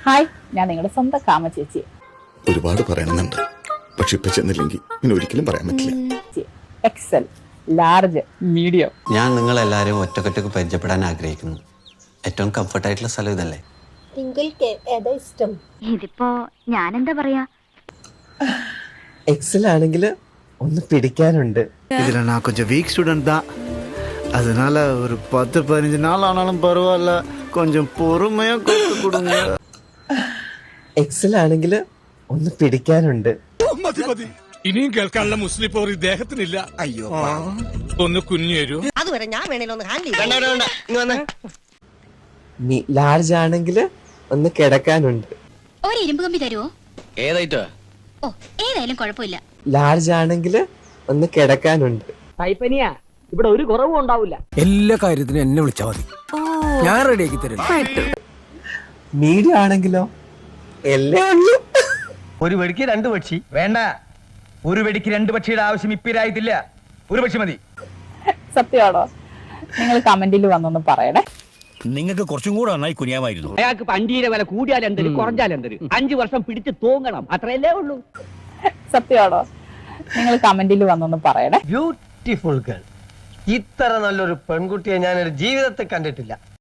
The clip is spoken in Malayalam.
ഹായ്, ഞാൻ നിങ്ങളുടെ സ്വന്തം കാമ ചേച്ചി. ഒരുപാട് പറയണമെന്നുണ്ട്, പക്ഷെ ഇപ്പൊ ചെന്നില്ലെങ്കിൽ പിന്നെ ഒരിക്കലും പറയാൻ പറ്റില്ല. XL, large, medium. ഞാൻ നിങ്ങളെല്ലാവരും ഒറ്റക്കൊറ്റക്ക് പരിചയപ്പെടാൻ ആഗ്രഹിക്കുന്നു. ഏറ്റവും കംഫർട്ടായിട്ടുള്ള സ്ഥലം ഇതല്ലേ? ഏതാ ഇഷ്ടം? ഇതിപ്പോ ഞാനെന്താ പറയാ, எக்ஸல் ஆണെങ്കിൽ ഒന്ന് പിടിക്കാനുണ്ട്. இதுல நான் கொஞ்சம் வீக் ஸ்டூடெண்ட் தான், அதனால ஒரு 10-15 நாள் ஆனாலும் பரவாயில்ல, கொஞ்சம் பொறுமையா கொடுங்க. എക്സൽ ആണെങ്കിൽ ഒന്ന് പിടിക്കാനുണ്ട്. ഇനിയും കേൾക്കാനുള്ള മുസ്ലിം പോർ ഇദ്ദേഹത്തിനില്ല. അയ്യോ, ഒന്ന് കുഞ്ഞു അതുവരെ ഞാൻ വേണേലൊന്ന് ഹാൻഡിൽ ലാർജ് ആണെങ്കിൽ ഒന്ന് കിടക്കാനുണ്ട്. ഒരു ഇരുമ്പ് കമ്പി തരുമോ? ഏതായിട്ടോ? ഓ, ഏതായാലും കുഴപ്പമില്ല. ലാർജ് ആണെങ്കിൽ ഒന്ന് കിടക്കാനുണ്ട്. കൈപ്പനിയാ, ഇവിടെ ഒരു കുറവും ഉണ്ടാവില്ല. എല്ലാ കാര്യത്തിനും എന്നെ വിളിച്ചാൽ മതി, ഞാൻ റെഡിയാക്കി തരും. മീഡിയം ആണെങ്കിലോ എല്ലേ ഉള്ളൂ. ഒരു വെടിക്ക് രണ്ട് പക്ഷി വേണ്ട, ഒരു വെടിക്ക് രണ്ട് പക്ഷിയുടെ ആവശ്യം ഇപ്പിരായിട്ടില്ല, ഒരു പക്ഷി മതി. സത്യമാണോ? നിങ്ങൾ കമന്റിൽ വന്നൊന്ന് പറയണേ. നിങ്ങൾക്ക് കുറച്ചും കൂടെ നന്നായി കുനിയാമായിരുന്നു. അയാൾക്ക് പണ്ടിയുടെ വില കൂടിയാൽ എന്തൊരു കുറഞ്ഞാൽ എന്തൊരു 5 വർഷം പിടിച്ച് തൂങ്ങണം, അത്രയല്ലേ ഉള്ളൂ. സത്യമാണോ? നിങ്ങൾ കമന്റിൽ വന്നൊന്ന് പറയണേ. ബ്യൂട്ടിഫുൾ ഗേൾ, ഇത്ര നല്ലൊരു പെൺകുട്ടിയെ ഞാനൊരു ജീവിതത്തിൽ കണ്ടിട്ടില്ല.